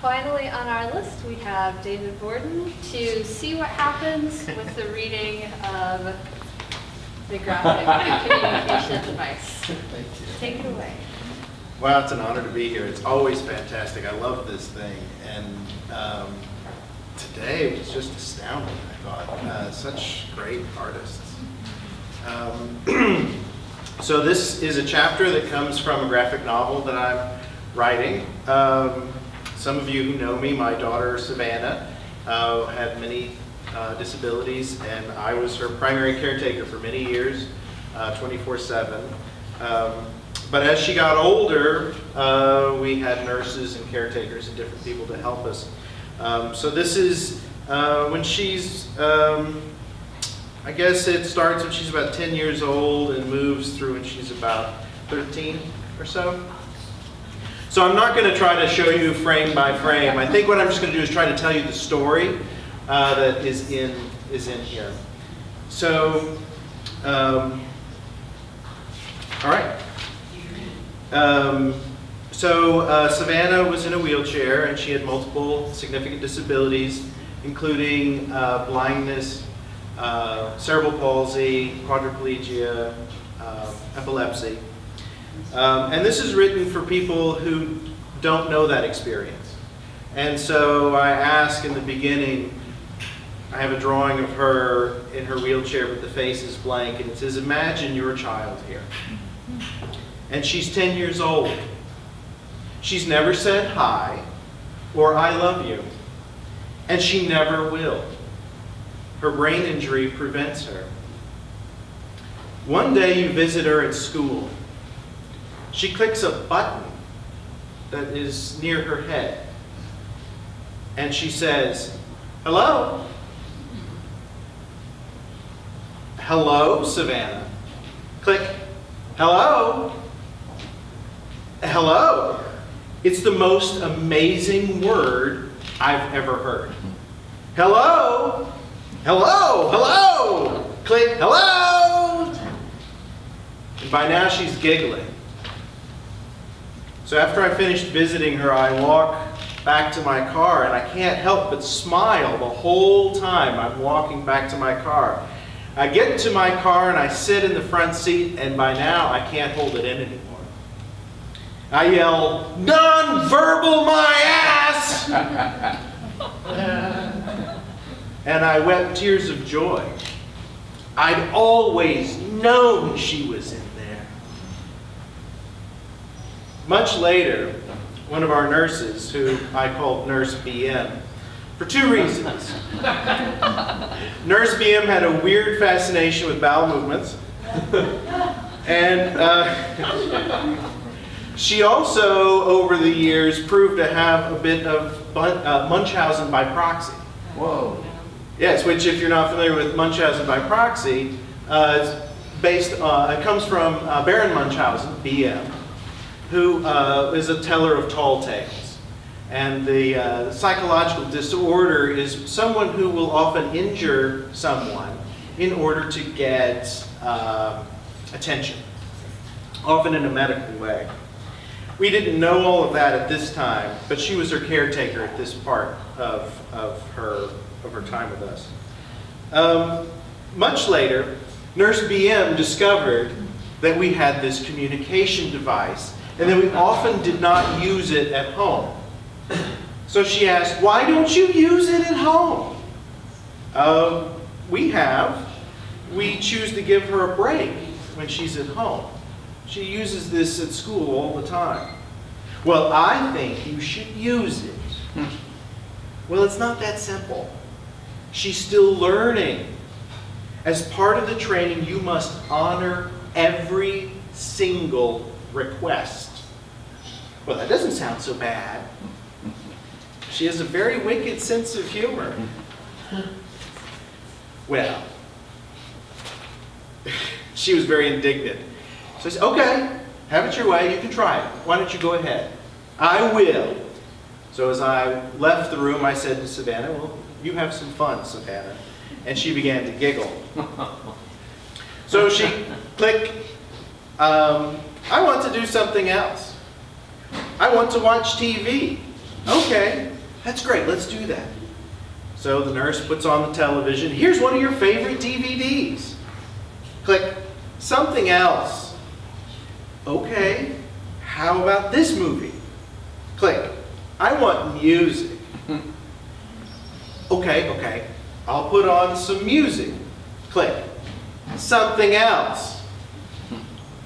Finally on our list, we have David Borden to see what happens with the reading of the graphic communication device. Thank you. Take it away. Wow, it's an honor to be here. It's always fantastic. I love this thing. And today was just astounding, I thought. Such great artists. So this is a chapter that comes from a graphic novel that I'm writing. Some of you who know me, my daughter Savannah had many disabilities, and I was her primary caretaker for many years, 24/7. But as she got older, we had nurses and caretakers and different people to help us. So this is when she's, I guess it starts when she's about 10 years old and moves through when she's about 13 or so. So I'm not going to try to show you frame by frame. I think what I'm just going to do is try to tell you the story that is in here. So, all right. Savannah was in a wheelchair, and she had multiple significant disabilities, including blindness, cerebral palsy, quadriplegia, epilepsy. And this is written for people who don't know that experience. And so I ask in the beginning, I have a drawing of her in her wheelchair, but the face is blank, and it says, imagine your child here. And she's 10 years old. She's never said hi or I love you. And she never will. Her brain injury prevents her. One day you visit her at school. She clicks a button that is near her head. And she says, hello? Hello, Savannah. Click. Hello? Hello. It's the most amazing word I've ever heard. Hello? Hello? Hello? Click. Hello? And by now she's giggling. So after I finished visiting her, I walk back to my car, and I can't help but smile the whole time I'm walking back to my car. I get to my car and I sit in the front seat, and by now I can't hold it in anymore. I yell, non-verbal my ass! And I wept tears of joy. I'd always known she was in there. Much later, one of our nurses, who I called Nurse BM, for two reasons. Nurse BM had a weird fascination with bowel movements. And she also, over the years, proved to have a bit of Munchausen by proxy. Whoa. Yes, which if you're not familiar with Munchausen by proxy, it's based, it comes from Baron Munchausen, BM, who is a teller of tall tales. And the psychological disorder is someone who will often injure someone in order to get attention, often in a medical way. We didn't know all of that at this time, but she was her caretaker at this part of her time with us. Much later, Nurse BM discovered that we had this communication device and that we often did not use it at home. So she asked, why don't you use it at home? We choose to give her a break when she's at home. She uses this at school all the time. Well, I think you should use it. Well, it's not that simple. She's still learning. As part of the training, you must honor every single request. Well, that doesn't sound so bad. She has a very wicked sense of humor. Well, she was very indignant. So I said, okay, have it your way, you can try it. Why don't you go ahead? I will. So as I left the room, I said to Savannah, well, you have some fun, Savannah. And she began to giggle. So she clicked, I want to do something else. I want to watch TV. Okay, that's great, let's do that. So the nurse puts on the television. Here's one of your favorite DVDs. Click, something else. Okay, how about this movie? Click, I want music. Okay, I'll put on some music. Click, something else.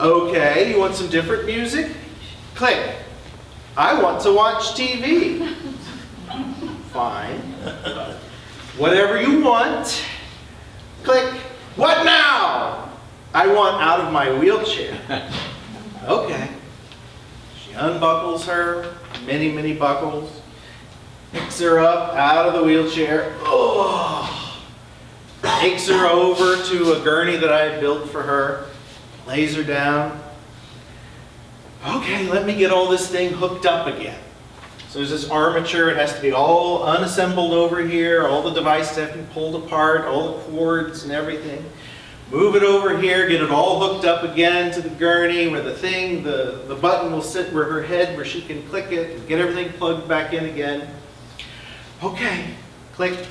Okay, you want some different music? Click, I want to watch TV. Fine. Whatever you want. Click, what now? I want out of my wheelchair. Okay. She unbuckles her many buckles, picks her up out of the wheelchair. Oh. Takes her over to a gurney that I had built for her, lays her down. Okay, let me get all this thing hooked up again. So there's this armature, it has to be all unassembled over here, all the devices have to be pulled apart, all the cords and everything. Move it over here, get it all hooked up again to the gurney where the button will sit where her head, where she can click it, and get everything plugged back in again. Okay, click.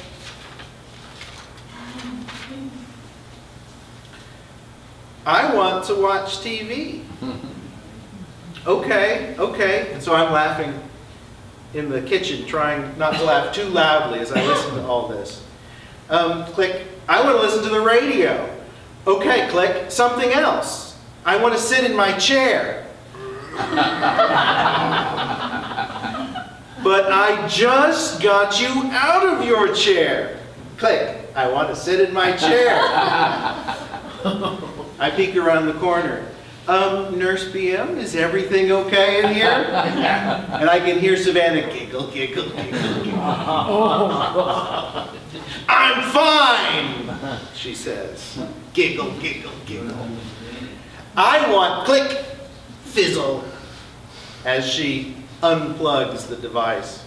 I want to watch TV. Okay. And so I'm laughing in the kitchen, trying not to laugh too loudly as I listen to all this. Click, I want to listen to the radio. Okay, click, something else. I want to sit in my chair. But I just got you out of your chair. Click, I want to sit in my chair. I peek around the corner. Nurse BM, is everything okay in here? And I can hear Savannah giggle. I'm fine, she says. Giggle. I want, click, fizzle, as she unplugs the device.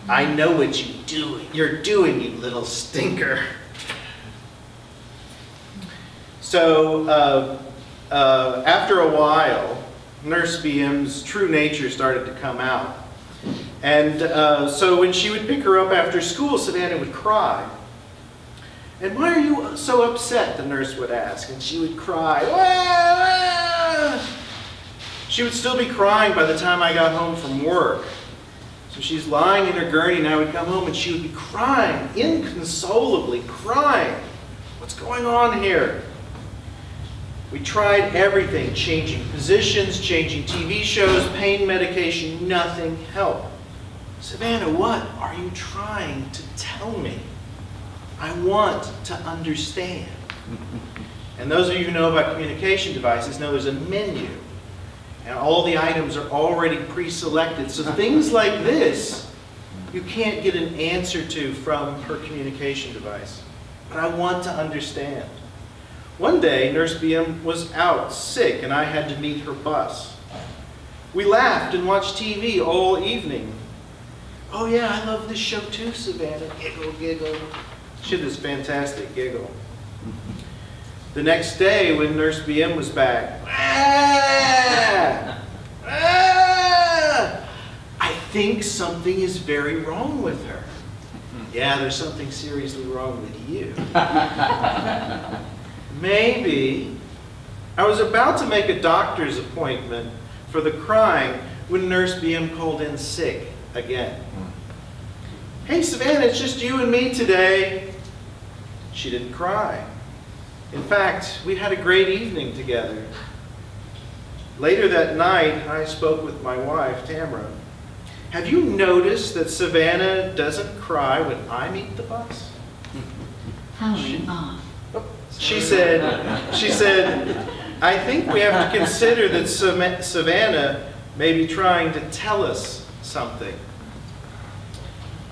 I know what you're doing, you little stinker. So, after a while, Nurse BM's true nature started to come out. And so when she would pick her up after school, Savannah would cry. And why are you so upset, the nurse would ask. And she would cry. Wah, wah. She would still be crying by the time I got home from work. So she's lying in her gurney and I would come home and she would be crying, inconsolably crying. What's going on here? We tried everything, changing positions, changing TV shows, pain medication, nothing helped. Savannah, what are you trying to tell me? I want to understand. And those of you who know about communication devices know there's a menu. And all the items are already pre-selected. So things like this, you can't get an answer to from her communication device. But I want to understand. One day, Nurse BM was out sick and I had to meet her bus. We laughed and watched TV all evening. Oh yeah, I love this show too, Savannah. Giggle. She had this fantastic giggle. The next day, when Nurse BM was back, I think something is very wrong with her. Yeah, there's something seriously wrong with you. Maybe. I was about to make a doctor's appointment for the crying when Nurse BM called in sick again. Hey Savannah, it's just you and me today. She didn't cry. In fact, we had a great evening together. Later that night, I spoke with my wife, Tamara. Have you noticed that Savannah doesn't cry when I meet the bus? She said, I think we have to consider that Savannah may be trying to tell us something.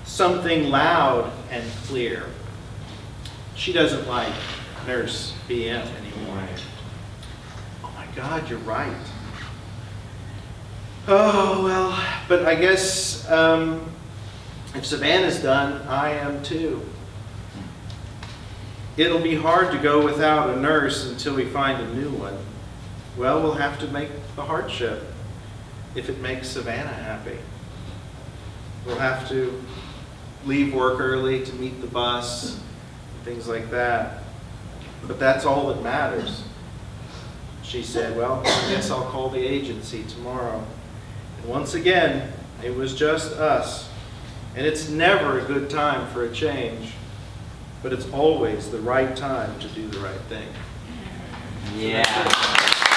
Something loud and clear. She doesn't like Nurse BM anymore. Oh my God, you're right. Oh, well, but I guess if Savannah's done, I am too. It'll be hard to go without a nurse until we find a new one. Well, we'll have to make the hardship. if it makes Savannah happy. We'll have to leave work early to meet the bus, things like that. But that's all that matters. She said, well, I guess I'll call the agency tomorrow. And once again, it was just us. And it's never a good time for a change, but it's always the right time to do the right thing. Yeah.